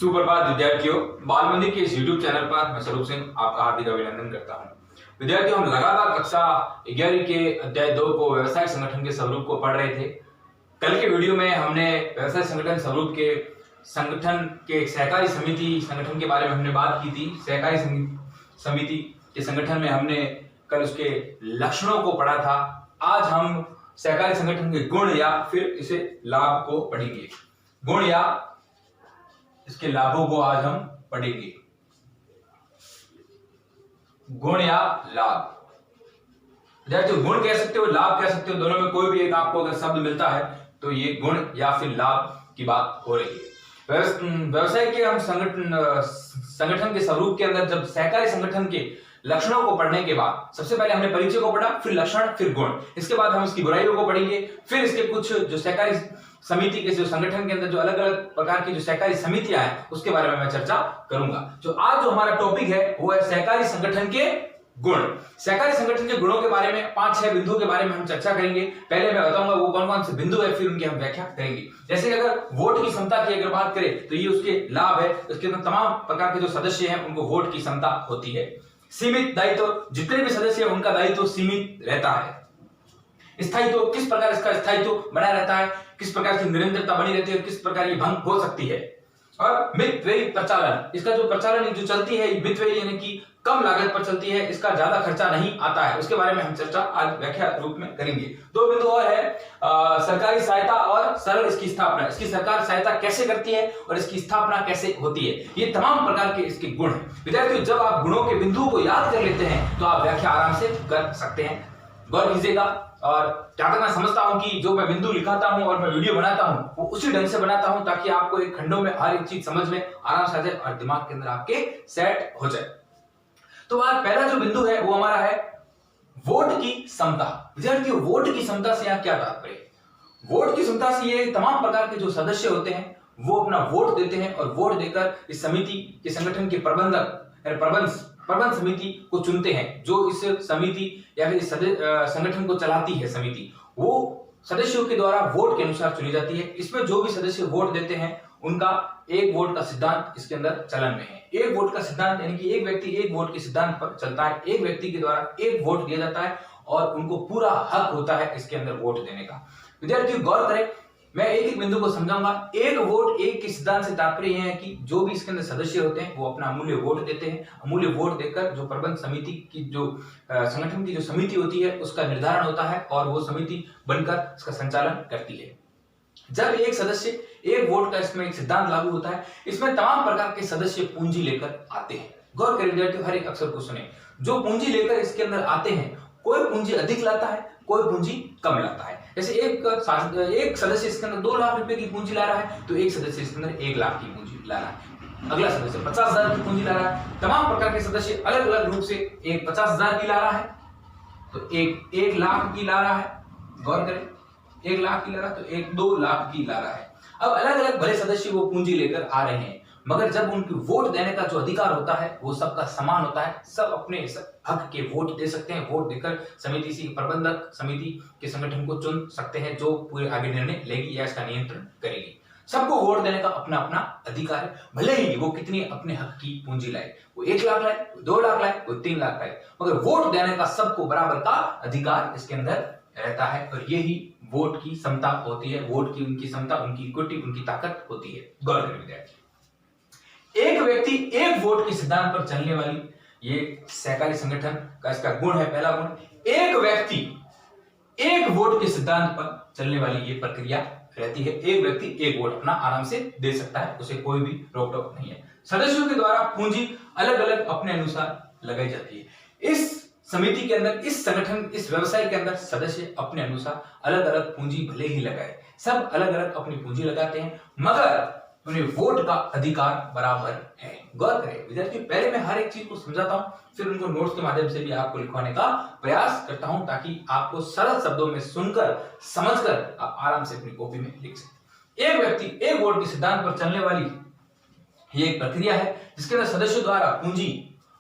सुप्रभात विद्यार्थियों, बाल मंदिर के इस YouTube चैनल पर मैं स्वरूप सिंह आपका हार्दिक अभिनंदन करता हूं। विद्यार्थियों, हम लगातार कक्षा 11 के अध्याय 2 को व्यवसाय संगठन के स्वरूप को पढ़ रहे थे। कल के वीडियो में हमने व्यवसाय संगठन स्वरूप के संगठन के सहकारी समिति संगठन के बारे में हमने बात की थी। सहकारी समिति के संगठन में हमने कल उसके लक्षणों को पढ़ा था। आज हम सहकारी संगठन के गुण या फिर इसे लाभ को पढ़ेंगे। गुण या इसके लाभों को आज हम पढ़ेंगे। गुण या लाभ, विद्यार्थियों गुण कह सकते हो, लाभ कह सकते हो, दोनों में कोई भी एक आपको अगर शब्द मिलता है तो ये गुण या फिर लाभ की बात हो रही है। व्यवसाय के हम संगठन के स्वरूप के अंदर जब सहकारी संगठन के लक्षणों को पढ़ने के बाद सबसे पहले हमने परिचय को पढ़ा, फिर लक्षण, फिर गुण। इसके बाद हम इसकी बुराइयों को पढ़ेंगे, फिर इसके कुछ जो सहकारी समिति के जो संगठन के अंदर जो अलग अलग प्रकार की जो सहकारी समितियां हैं उसके बारे में मैं चर्चा करूंगा। जो आज जो हमारा टॉपिक है वो है सहकारी संगठन के गुण। सहकारी संगठन के गुणों के बारे में 5-6 बिंदुओं के बारे में हम चर्चा करेंगे। पहले मैं बताऊंगा वो कौन कौन से बिंदु है, फिर उनकी हम व्याख्या करेंगे। जैसे कि अगर वोट की क्षमता की अगर बात करें तो ये उसके लाभ है। उसके अंदर तमाम प्रकार के जो सदस्य हैं उनको वोट की क्षमता होती है। सीमित दायित्व, जितने भी सदस्य हैं उनका दायित्व सीमित रहता है। स्थायित्व, किस प्रकार इसका स्थायित्व बना रहता है, किस प्रकार की निरंतरता बनी रहती है, किस प्रकार ये भंग हो सकती है। और मितव्ययी प्रचालन, इसका जो प्रचालन जो चलती है मितव्ययी यानी कि कम लागत पर चलती है, इसका ज्यादा खर्चा नहीं आता है। उसके बारे में हम चर्चा आज व्याख्या रूप में करेंगे। 2 बिंदु और है, सरकारी सहायता और सरल इसकी स्थापना। इसकी सरकार सहायता कैसे करती है और इसकी स्थापना कैसे होती है, ये तमाम प्रकार के इसके गुण हैं। विद्यार्थियों, जब आप गुणों के बिंदुओं को याद कर लेते हैं तो आप व्याख्या आराम से कर सकते हैं। गौर कीजिएगा। और जहां तक मैं समझता हूं कि जो मैं बिंदु लिखाता हूं और मैं वीडियो बनाता हूं वो उसी ढंग से बनाता हूं ताकि आपको एक खंडों में हर एक चीज समझ में आराम से आ जाए और दिमाग के अंदर आपके सेट हो जाए। तो आज पहला जो बिंदु है वो हमारा है वोट की क्षमता। विद्यार्थियों, वोट की क्षमता से यहाँ क्या तात्पर्य? वोट की क्षमता से ये तमाम प्रकार के जो सदस्य होते हैं वो अपना वोट देते हैं और वोट देकर इस समिति के संगठन के प्रबंध समिति को चुनते हैं। जो इस समिति या फिर इस संगठन को चलाती है समिति, वो सदस्यों के द्वारा वोट के अनुसार चुनी जाती है। इसमें जो भी सदस्य वोट देते हैं उनका एक वोट का सिद्धांत इसके अंदर चलन में है। एक वोट का सिद्धांत यानी कि एक व्यक्ति एक वोट के सिद्धांत पर चलता है। एक व्यक्ति के द्वारा एक वोट दिया जाता है और उनको पूरा हक होता है इसके अंदर वोट देने का। विद्यार्थियों गौर करें, मैं एक एक बिंदु को समझाऊंगा। एक वोट एक के सिद्धांत से तात्पर्य है कि जो भी इसके अंदर सदस्य होते हैं वो अपना अमूल्य वोट देते हैं। अमूल्य वोट देकर जो प्रबंध समिति की जो संगठन की जो समिति होती है उसका निर्धारण होता है और वो समिति बनकर इसका संचालन करती है। जब एक सदस्य एक वोट का इसमें एक सिद्धांत लागू होता है, इसमें तमाम प्रकार के सदस्य पूंजी लेकर आते हैं। गौर करें विद्यार्थियों, हर एक अक्षर को सुने। जो पूंजी लेकर इसके अंदर आते हैं, कोई पूंजी अधिक लाता है, कोई पूंजी कम लाता है। जैसे एक सदस्य इसके अंदर 2 लाख रुपए की पूंजी ला रहा है तो एक सदस्य इसके अंदर 1 लाख की पूंजी ला रहा है। अगला सदस्य 50,000 की पूंजी ला रहा है। तमाम प्रकार के सदस्य अलग अलग रूप से एक 50,000 की ला रहा है तो एक 1 लाख की ला रहा है। गौर करें, 1 लाख की ला रहा है तो एक 2 लाख की ला रहा है। अब अलग अलग भले सदस्य वो पूंजी लेकर आ रहे हैं, मगर जब उनकी वोट देने का जो अधिकार होता है वो सबका समान होता है। सब अपने हक के वोट दे सकते हैं। वोट देकर समिति से प्रबंधक समिति के संगठन को चुन सकते हैं जो पूरे आगे निर्णय लेगी या इसका नियंत्रण करेगी। सबको वोट देने का अपना अपना अधिकार है, भले ही वो कितनी अपने हक की पूंजी लाए। वो 1 लाख लाए, 2 लाख लाए, वो 3 लाख लाए, मगर वोट देने का सबको बराबर का अधिकार इसके अंदर रहता है। और यही वोट की क्षमता होती है। वोट की उनकी क्षमता, उनकी इक्विटी, उनकी ताकत होती है। गौर करें विद्यार्थी, एक व्यक्ति एक वोट के सिद्धांत पर चलने वाली ये सहकारी संगठन का इसका गुण है। पहला गुण, एक व्यक्ति एक वोट के सिद्धांत पर चलने वाली ये प्रक्रिया रहती है। एक व्यक्ति एक वोट अपना आराम से दे सकता है, उसे कोई भी रोक टोक नहीं है। सदस्यों के द्वारा पूंजी अलग अलग अपने अनुसार लगाई जाती है। इस समिति के अंदर, इस संगठन, इस व्यवसाय के अंदर सदस्य अपने अनुसार अलग अलग पूंजी भले ही लगाए, सब अलग अलग अपनी पूंजी लगाते हैं, मगर उन्हें वोट का अधिकार बराबर है। गौर करें विद्यार्थी, पहले मैं हर एक चीज को समझाता हूं, फिर उनको नोट्स के माध्यम से भी आपको लिखवाने का प्रयास करता हूं ताकि आपको सरल शब्दों में सुनकर समझकर आप आराम से अपनी कॉपी में लिख सकें। एक व्यक्ति एक वोट के सिद्धांत पर चलने वाली ये एक प्रक्रिया है जिसके अंदर सदस्यों द्वारा पूंजी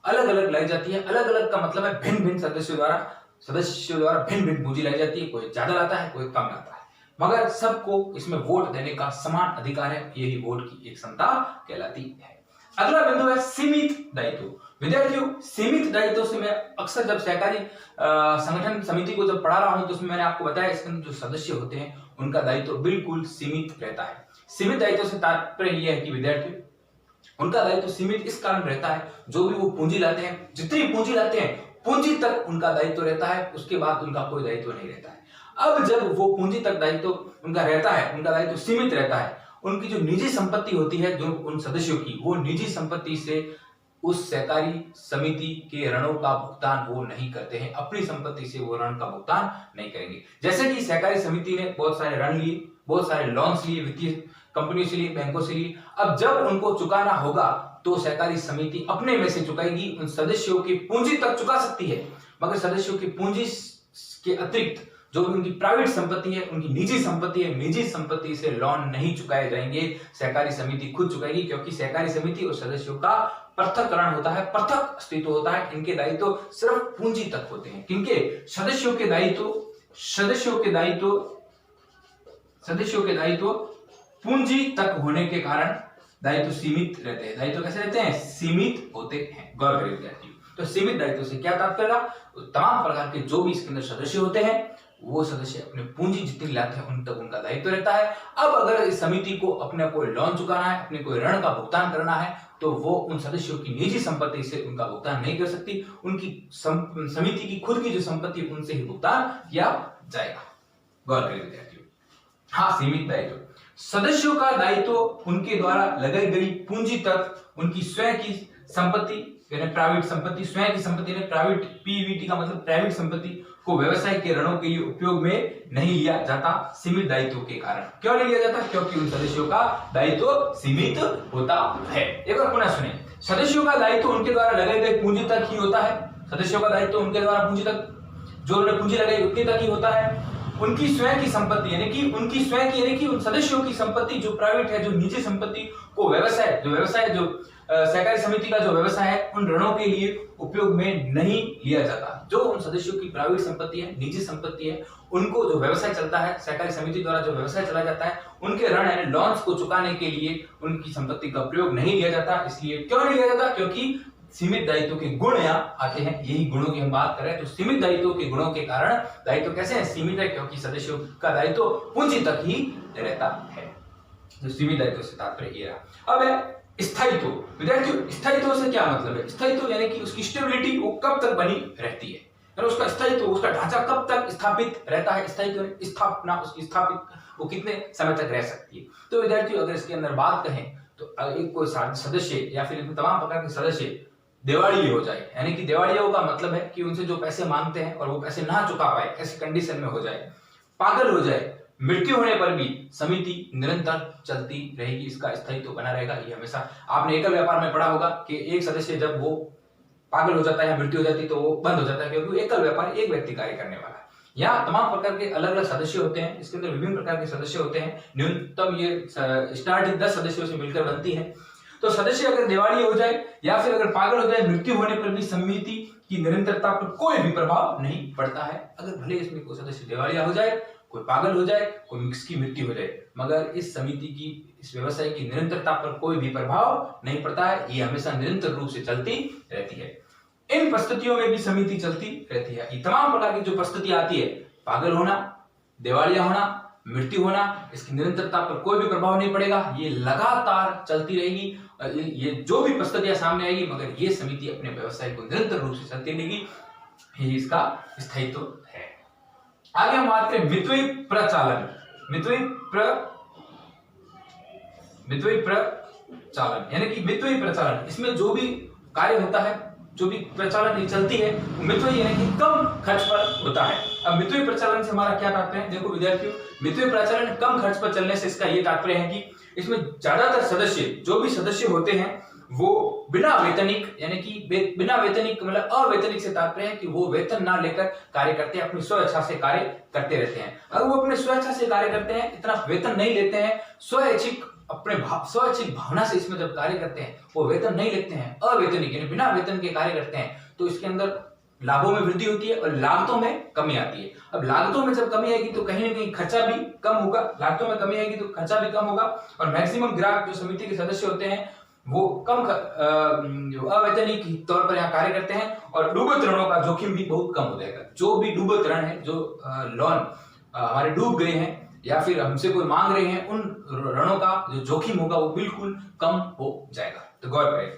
अलग अलग लाई जाती है। अलग अलग का मतलब है भिन्न भिन्न सदस्यों द्वारा भिन्न भिन्न पूंजी लाई जाती है। कोई ज्यादा लाता है, कोई कम लाता है। मगर सबको इसमें वोट देने का समान अधिकार है, यही वोट की एक क्षमता कहलाती है। अगला बिंदु है सीमित दायित्व। विद्यार्थियों, सीमित दायित्व से मैं अक्सर जब सहकारी संगठन समिति को जब पढ़ा रहा हूं तो उसमें मैंने आपको बताया इसके अंदर जो सदस्य होते हैं उनका दायित्व बिल्कुल सीमित रहता है। सीमित दायित्व से तात्पर्य यह है कि विद्यार्थी उनका दायित्व सीमित इस कारण रहता है, जो भी वो पूंजी लाते हैं, जितनी पूंजी लाते हैं पूंजी तक उनका दायित्व रहता है, उसके बाद उनका कोई दायित्व नहीं रहता है। अब जब वो पूंजी तक दायित्व उनका रहता है, उनका दायित्व सीमित रहता है, उनकी जो निजी संपत्ति होती है जो उन सदस्यों की, वो निजी संपत्ति से उस सहकारी समिति के ऋणों का भुगतान वो नहीं करते हैं, अपनी संपत्ति से वो ऋण का भुगतान नहीं करेंगे। जैसे कि सहकारी समिति ने बहुत सारे ऋण लिए, बहुत सारे लोन्स लिए, वित्तीय कंपनियों से लिए, बैंकों से लिए, अब जब उनको चुकाना होगा तो सहकारी समिति अपने में से चुकाएगी, उन सदस्यों की पूंजी तक चुका सकती है, मगर सदस्यों की पूंजी के अतिरिक्त जो भी उनकी प्राइवेट संपत्ति है, उनकी निजी संपत्ति है, निजी संपत्ति से लोन नहीं चुकाए जाएंगे, सहकारी समिति खुद चुकाएगी, क्योंकि सहकारी समिति और सदस्यों का पृथककरण होता है, पृथक अस्तित्व होता है। इनके दायित्व सिर्फ पूंजी तक होते हैं, किनके? सदस्यों के दायित्व पूंजी तक होने के कारण दायित्व सीमित रहते हैं। दायित्व कैसे रहते हैं? सीमित होते हैं। गौर करिए विद्यार्थियों, तो सीमित दायित्व से क्या तात्पर्य? तमाम प्रकार के जो भी इसके अंदर सदस्य होते हैं वो सदस्य अपने पूंजी जितनी लाते हैं उन तक उनका दायित्व रहता है। अब अगर इस समिति को अपने कोई लोन चुकाना है, अपने कोई ऋण का भुगतान करना है, तो वो उन सदस्यों की निजी संपत्ति से उनका भुगतान नहीं कर सकती, उनकी समिति की खुद की जो संपत्ति उनसे ही भुगतान किया जाएगा। गौर करिए विद्यार्थियों। हाँ, सीमित दायित्व, सदस्यों का दायित्व उनके द्वारा लगाई गई पूंजी तक उनकी स्वयं की संपत्ति यानी प्राइवेट संपत्ति, स्वयं की संपत्ति यानी प्राइवेट, पीवीटी का मतलब प्राइवेट संपत्ति को व्यवसाय के ऋणों के लिए उपयोग में नहीं लिया जाता सीमित दायित्व के कारण। क्यों नहीं लिया जाता? क्योंकि उन सदस्यों का दायित्व सीमित होता है। एक बार पुनः सुने, सदस्यों का दायित्व उनके द्वारा लगाई गई पूंजी तक ही होता है। सदस्यों का दायित्व उनके द्वारा पूंजी तक, जो उन्होंने पूंजी लगाई उतनी तक ही होता है। उनकी स्वयं की संपत्ति यानी कि उन सदस्यों की संपत्ति जो प्राइवेट है, जो निजी संपत्ति को व्यवसाय जो सहकारी समिति का जो व्यवसाय है उन ऋणों के लिए उपयोग में नहीं लिया जाता। जो उन सदस्यों की प्राइवेट संपत्ति है, निजी संपत्ति है, उनको जो व्यवसाय चलता है, सहकारी समिति द्वारा जो व्यवसाय चला जाता है, उनके ऋण यानी लोन्स को चुकाने के लिए उनकी संपत्ति का प्रयोग नहीं लिया जाता। इसलिए क्यों नहीं लिया जाता? क्योंकि सीमित दायित्व के गुण यहाँ आते हैं। यही गुणों की हम बात करें तो सीमित दायित्व के गुणों के कारण दायित्व कैसे है? सीमित है, क्योंकि सदस्यों का दायित्व पूंजी तक ही रहता है। तो सीमित दायित्व से तात्पर्य ये रहा। अब है स्थायित्व। विद्यार्थियों, स्थायित्व से क्या मतलब है? स्थायित्व यानी कि उसकी स्टेबिलिटी वो कब तक बनी रहती है, यानी उसका स्थायित्व, उसका ढांचा कब तक स्थापित रहता है। स्थायित्व स्थापना उसकी स्थापित वो कितने समय तक रह सकती है। तो विद्यार्थियों, अगर इसके अंदर बात कहें तो एक कोई सदस्य या फिर तमाम प्रकार के सदस्य दिवालिया हो जाए, यानी कि दिवालिया का मतलब है कि उनसे जो पैसे मांगते हैं और वो पैसे ना चुका पाए, ऐसी कंडीशन में हो जाए, पागल हो जाए, मृत्यु होने पर भी समिति निरंतर चलती रहेगी, इसका स्थायित्व बना रहेगा। ये हमेशा आपने एकल व्यापार में पढ़ा होगा कि एक सदस्य जब वो पागल हो जाता है या मृत्यु हो जाती है तो वो बंद हो जाता है, क्योंकि एकल व्यापार एक व्यक्ति कार्य करने वाला है। यहाँ तमाम प्रकार के अलग अलग सदस्य होते हैं, इसके अंदर विभिन्न प्रकार के सदस्य होते हैं। न्यूनतम ये स्टार्टिंग 10 सदस्यों से मिलकर बनती है। तो सदस्य अगर दिवालिया हो जाए या फिर अगर पागल हो जाए, मृत्यु होने पर भी समिति की निरंतरता पर कोई भी प्रभाव नहीं पड़ता है। अगर भले इसमें कोई सदस्य दिवालिया हो जाए, कोई पागल हो जाए, कोई किसकी मृत्यु हो जाए, मगर इस समिति की, इस व्यवसाय की निरंतरता पर कोई भी प्रभाव नहीं पड़ता है। ये हमेशा निरंतर रूप से चलती रहती है। इन परिस्थितियों में भी समिति चलती रहती है। ये तमाम प्रकार की जो परिस्थिति आती है, पागल होना, दिवालिया होना, मृत्यु होना, इसकी निरंतरता पर कोई भी प्रभाव नहीं पड़ेगा, ये लगातार चलती रहेगी। ये जो भी परिस्थितियां सामने आएगी, मगर ये समिति अपने व्यवसाय को निरंतर रूप से चलती रहेगी, ये इसका स्थायित्व है। आगे हम बात करें मितव्ययी प्रचालन। मितव्ययी प्रचालन यानी कि मितव्ययी प्रचालन, इसमें जो भी कार्य होता है, जो भी प्रचालन चलती है, मितव्ययी यानी कि कम खर्च पर होता है। अब मितव्ययी प्रचालन से हमारा क्या तात्पर्य है? देखो विद्यार्थियों, मितव्ययी प्रचालन कम खर्च पर चलने से इसका ये तात्पर्य है कि इसमें ज्यादातर सदस्य, जो भी सदस्य होते हैं, वो बिना वेतनिक यानी कि बिना वेतनिक मतलब अवेतनिक से तात्पर्य है कि वो वेतन ना लेकर कार्य करते हैं, अपनी स्वेच्छा से कार्य करते रहते हैं। अगर वो अपने स्वेच्छा से कार्य करते हैं, इतना वेतन नहीं लेते हैं, स्वैच्छिक स्वैच्छिक भावना से इसमें जब कार्य करते हैं, वो वेतन नहीं लेते हैं, अवेतनिक यानी बिना वेतन के कार्य करते हैं, तो इसके अंदर लाभों में वृद्धि होती है और लागतों में कमी आती है। अब लागतों में जब कमी आएगी तो कहीं ना कहीं खर्चा भी कम होगा, लागतों में कमी आएगी तो खर्चा भी कम होगा और मैक्सिमम ग्राहक जो समिति के सदस्य होते हैं वो कम अवैतनिक तौर पर यहाँ कार्य करते हैं और डूबत ऋणों का जोखिम भी बहुत कम हो जाएगा। जो भी डूबत ऋण है, जो लोन हमारे डूब गए हैं या फिर हमसे कोई मांग रहे हैं, उन ऋणों का जो जोखिम होगा वो बिल्कुल कम हो जाएगा। तो गौर करें,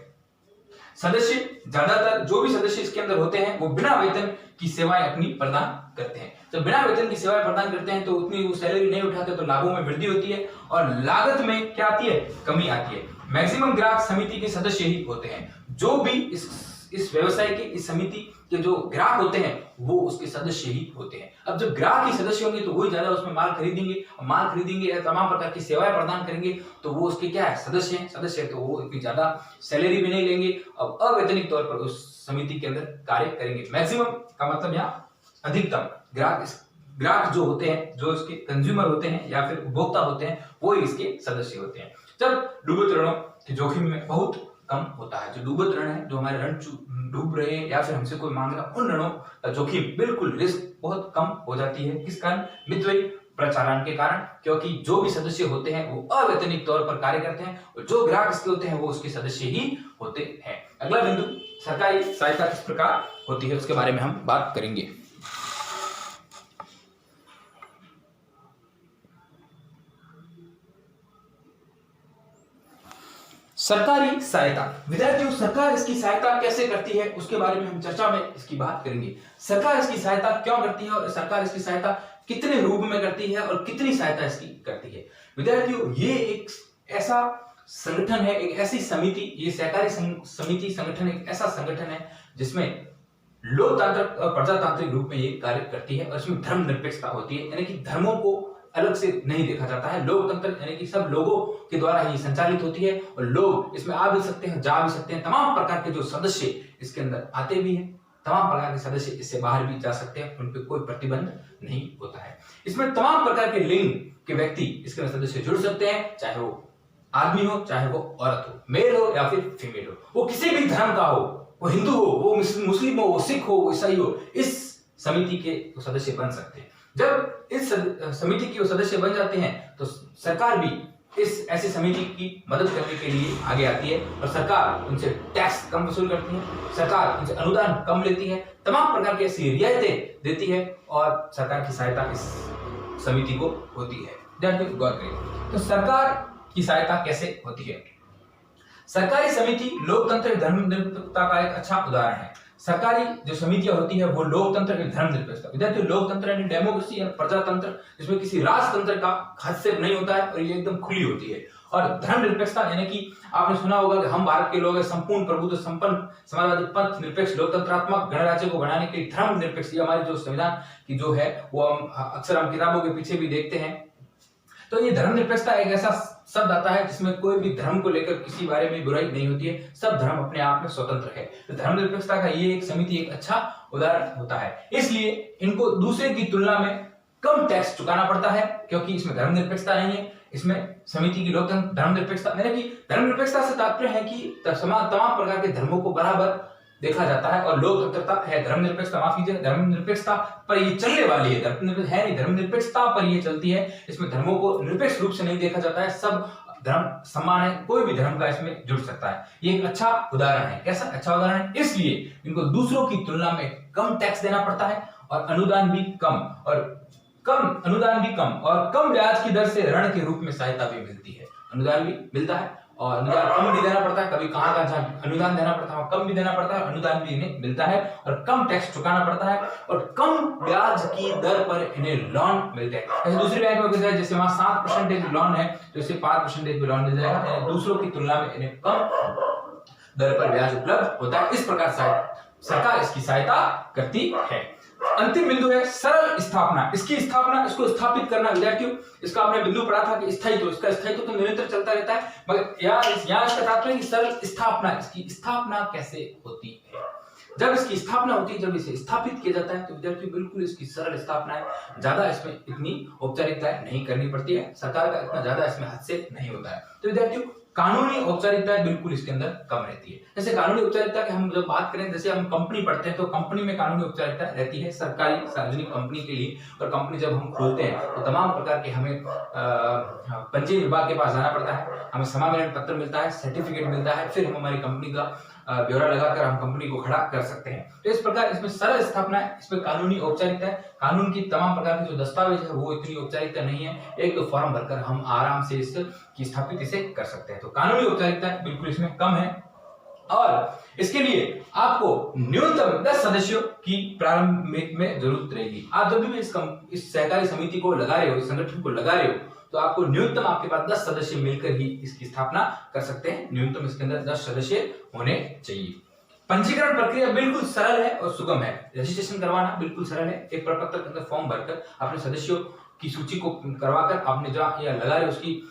सदस्य ज्यादातर जो भी सदस्य इसके अंदर होते हैं वो बिना वेतन की सेवाएं अपनी प्रदान करते हैं। जब बिना वेतन की सेवाएं प्रदान करते हैं तो उतनी वो सैलरी नहीं उठाते, तो लाभों में वृद्धि होती है और लागत में क्या आती है, कमी आती है। मैक्सिमम ग्राहक समिति के सदस्य ही होते हैं। जो भी इस व्यवसाय के, इस समिति के जो ग्राहक होते हैं वो उसके सदस्य ही होते हैं। अब जब ग्राहक ही सदस्य होंगे तो वही ज्यादा उसमें माल खरीदेंगे या तमाम प्रकार की सेवाएं प्रदान करेंगे, तो वो उसके क्या है, सदस्य हैं। सदस्य है तो वो इतनी ज्यादा सैलरी भी नहीं लेंगे, अब अवैतनिक तौर पर उस समिति के अंदर कार्य करेंगे। मैक्सिमम का मतलब यहाँ अधिकतम ग्राहक जो होते हैं, जो इसके कंज्यूमर होते हैं या फिर उपभोक्ता होते हैं, वो ही इसके सदस्य होते हैं। जब डूबत ऋणों के जोखिम में बहुत कम होता है, जो डूबत ऋण है, जो हमारे ऋण डूब रहे हैं या फिर हमसे कोई मांग रहा है, उन ऋणों का जोखिम बिल्कुल रिस्क बहुत कम हो जाती है। किस कारण, मितव्ययी प्रचालन के कारण, क्योंकि जो भी सदस्य होते हैं वो अवैतनिक तौर पर कार्य करते हैं और जो ग्राहक इसके होते हैं वो उसके सदस्य ही होते हैं। अगला बिंदु, सरकारी सहायता किस प्रकार होती है उसके बारे में हम बात करेंगे। सरकारी सहायता, विद्यार्थियों सरकार इसकी सहायता कैसे करती है उसके बारे में हम चर्चा में इसकी बात करेंगे। सरकार इसकी सहायता क्यों करती है और सरकार इसकी सहायता कितने रूप में करती है और कितनी सहायता इसकी करती है। विद्यार्थियों, ये एक ऐसा संगठन है, एक ऐसी समिति, ये सहकारी समिति संगठन एक ऐसा संगठन है जिसमें लोकतांत्रिक और प्रजातांत्रिक रूप में ये कार्य करती है और इसमें धर्मनिरपेक्षता होती है, यानी कि धर्मों को अलग से नहीं देखा जाता है। लोकतंत्र यानी कि सब लोगों के द्वारा ही संचालित होती है और लोग इसमें आ भी सकते हैं, जा भी सकते हैं। तमाम प्रकार के जो सदस्य इसके अंदर आते भी हैं, तमाम प्रकार के सदस्य इससे बाहर भी जा सकते हैं, उन पर कोई प्रतिबंध नहीं होता है। इसमें तमाम प्रकार के लिंग के व्यक्ति इसके अंदर सदस्य जुड़ सकते हैं, चाहे वो आदमी हो, चाहे वो औरत हो, मेल हो या फिर फीमेल हो, वो किसी भी धर्म का हो, वो हिंदू हो, वो मुस्लिम हो, वो सिख हो, वो ईसाई हो, इस समिति के सदस्य बन सकते हैं। जब इस समिति के सदस्य बन जाते हैं तो सरकार भी इस ऐसी समिति की मदद करने के लिए आगे आती है और सरकार उनसे टैक्स कम वसूल करती है, सरकार उनसे अनुदान कम लेती है, तमाम प्रकार की ऐसी रियायतें देती है और सरकार की सहायता इस समिति को होती है। गौर करिए, तो सरकार की सहायता कैसे होती है। सरकारी समिति लोकतंत्र धर्मनिरपेक्षता का एक अच्छा उदाहरण है। सरकारी जो समितियां होती है वो लोकतंत्र की धर्मनिरपेक्षता, विद्यार्थियों लोकतंत्र यानी डेमोक्रेसी या प्रजातंत्र, जिसमें किसी राजतंत्र का हस्तक्षेप नहीं होता है और ये एकदम खुली होती है। और धर्मनिरपेक्षता यानी कि आपने सुना होगा कि हम भारत के लोग संपूर्ण प्रभुत्व संपन्न समाजवादी पंथ निरपेक्ष लोकतंत्रात्मक गणराज्य को बनाने के लिए धर्मनिरपेक्ष, हमारी जो संविधान की जो है वो अक्सर हम किताबों के पीछे भी देखते हैं। तो ये धर्मनिरपेक्षता एक ऐसा शब्द आता है जिसमें कोई भी धर्म को लेकर किसी बारे में बुराई नहीं होती है, सब धर्म अपने आप में स्वतंत्र है। तो धर्मनिरपेक्षता का ये एक समिति एक अच्छा उदाहरण होता है। इसलिए इनको दूसरे की तुलना में कम टैक्स चुकाना पड़ता है क्योंकि इसमें धर्मनिरपेक्षता नहीं है। इसमें समिति की लोकतंत्र धर्मनिरपेक्षता, यानी कि धर्मनिरपेक्षता से तात्पर्य है कि तमाम प्रकार के धर्मों को बराबर देखा जाता है और लोकतंत्रता है धर्मनिरपेक्षता, माफ कीजिए धर्मनिरपेक्षता पर ये चलने वाली है, धर्मनिरपेक्षता पर ये चलती है। इसमें धर्मों को निरपेक्ष रूप से नहीं देखा जाता है, सब धर्म समान है, कोई भी धर्म का इसमें जुड़ सकता है। ये एक अच्छा उदाहरण है। कैसा अच्छा उदाहरण है? इसलिए इनको दूसरों की तुलना में कम टैक्स देना पड़ता है और अनुदान भी कम और कम ब्याज की दर से ऋण के रूप में सहायता भी मिलती है। अनुदान भी मिलता है और अनुदान कम भी देना पड़ता है, कभी कहाँ अनुदान देना पड़ता है कम भी देना पड़ता है, अनुदान भी इन्हें मिलता है और कम टैक्स चुकाना पड़ता है और कम ब्याज की दर पर इन्हें लोन मिलते हैं। जैसे दूसरी बैंक में होता है, जैसे वहां 7% लोन है तो इसे 5% भी लोन मिल जाएगा। दूसरों की तुलना में इन्हें कम दर पर ब्याज उपलब्ध होता है। इस प्रकार सरकार इसकी सहायता करती है। अंतिम बिंदु है सरल स्थापना। इसको स्थापित करना विद्यार्थियों, इसका आपने बिंदु पढ़ा था कि स्थायित्व, इसका स्थायित्व तो निरंतर चलता रहता है, मगर यहाँ इसका तात्पर्य सरल स्थापना, इसकी स्थापना कैसे होती है। जब इसकी स्थापना होती है, जब इसे स्थापित किया जाता है तो विद्यार्थियों बिल्कुल इसकी सरल स्थापना है, ज्यादा इसमें इतनी औपचारिकताएं नहीं करनी पड़ती है, सरकार का इतना ज्यादा इसमें हस्तक्षेप नहीं होता है। तो विद्यार्थियों कानूनी औपचारिकताएं बिल्कुल इसके अंदर कम रहती है। जैसे कानूनी औपचारिकता की हम जब बात करें, जैसे हम कंपनी पढ़ते हैं तो कंपनी में कानूनी औपचारिकता रहती है सरकारी सार्वजनिक कंपनी के लिए। और कंपनी जब हम खोलते हैं तो तमाम प्रकार के हमें पंजीयन विभाग के पास जाना पड़ता है, हमें समावेदन पत्र मिलता है, सर्टिफिकेट मिलता है, फिर हम हमारी कंपनी का ब्यौरा लगाकर हम कंपनी को खड़ा कर सकते हैं। तो इस प्रकार इसमें सरल स्थापना है, इसमें कानूनी औपचारिकता है, कानून की तमाम प्रकार के जो दस्तावेज है वो इतनी औपचारिकता नहीं है, एक दो फॉर्म भरकर हम आराम से इसकी स्थापित इसे कर सकते हैं। तो कानूनी औपचारिकता बिल्कुल इसमें कम है और इसके लिए आपको न्यूनतम 10 सदस्यों की प्रारंभिक में जरूरत रहेगी। आप जब भी इस सहकारी समिति को लगा रहे हो, इस संगठन को लगा रहे हो, तो आपको न्यूनतम आपके पास 10 सदस्य मिलकर ही इसकी स्थापना कर सकते हैं। न्यूनतम इसके अंदर 10 सदस्य होने चाहिए। पंजीकरण प्रक्रिया बिल्कुल सरल है और सुगम है। रजिस्ट्रेशन करवाना बिल्कुल सरल है। एक प्रपत्र के अंदर फॉर्म भरकर अपने सदस्यों की सूची को करवाकर आपने जहां या लगा रहे उसकी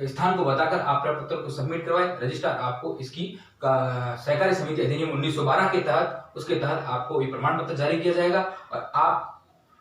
स्थान को बताकर आप प्रपत्र को सबमिट करवाएं। रजिस्ट्रार आपको इसकी सहकारी समिति अधिनियम 1912 के तहत उसके तहत आपको ये प्रमाण पत्र जारी किया जाएगा और आप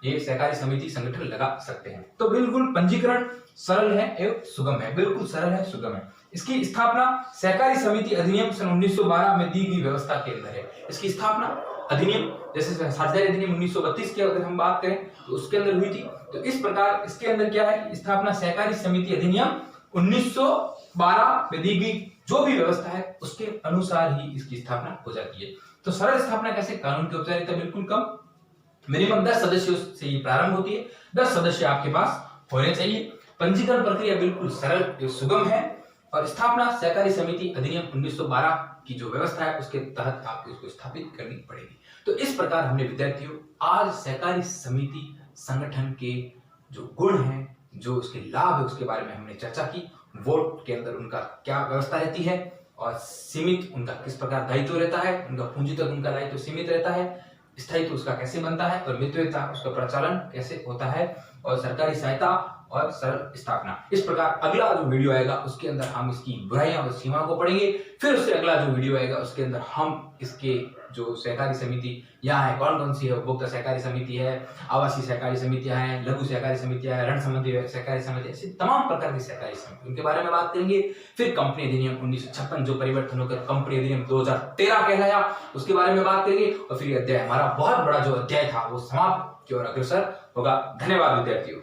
ये सहकारी समिति संगठन लगा सकते हैं। तो बिल्कुल पंजीकरण सरल है एवं सुगम है, बिल्कुल सरल है, सुगम है। इसकी स्थापना सहकारी समिति अधिनियम सन 1912 में दी गई व्यवस्था के अंदर है। इसकी स्थापना अधिनियम जैसे साझेदारी अधिनियम 1932 की अगर हम बात करें तो उसके अंदर हुई थी। तो इस प्रकार इसके अंदर क्या है, स्थापना सहकारी समिति अधिनियम 1912 में दी गई जो भी व्यवस्था है उसके अनुसार ही इसकी स्थापना हो जाती है। तो सरल स्थापना कैसे, कानून की औपचारिकता बिल्कुल कम, मिनिमम 10 सदस्यों से ये प्रारंभ होती है, 10 सदस्य आपके पास होने चाहिए। पंजीकरण प्रक्रिया बिल्कुल सरल सुगम है और स्थापना सहकारी समिति अधिनियम 1912 की जो व्यवस्था है उसके तहत आपको इसको स्थापित करनी पड़ेगी। तो इस प्रकार हमने विद्यार्थियों आज सहकारी समिति संगठन के जो गुण हैं, जो उसके लाभ है उसके बारे में हमने चर्चा की। वोट के अंदर उनका क्या व्यवस्था रहती है और सीमित उनका किस प्रकार दायित्व रहता है, उनका पूंजी तक उनका दायित्व सीमित रहता है, स्थायित्व उसका कैसे बनता है और मितव्ययिता उसका प्रचालन कैसे होता है और सरकारी सहायता और सरल स्थापना। इस प्रकार अगला जो वीडियो आएगा उसके अंदर हम इसकी बुराइयां और सीमाओं को पढ़ेंगे। फिर उससे अगला जो वीडियो आएगा उसके अंदर हम इसके जो सहकारी समिति यहाँ है कौन कौन सी है, उपभोक्ता सहकारी समिति है, आवासीय सहकारी समितियां हैं, लघु सहकारी समितियां हैं, ऋण संबंधी सहकारी समिति, ऐसी तमाम प्रकार की सहकारी समिति उनके बारे में बात करेंगे। फिर कंपनी अधिनियम 1956 जो परिवर्तन होकर कंपनी अधिनियम 2013 कहलाया उसके बारे में बात करेंगे और फिर अध्याय हमारा बहुत बड़ा जो अध्याय था वो समाप्त की ओर अग्रसर होगा। धन्यवाद विद्यार्थियों।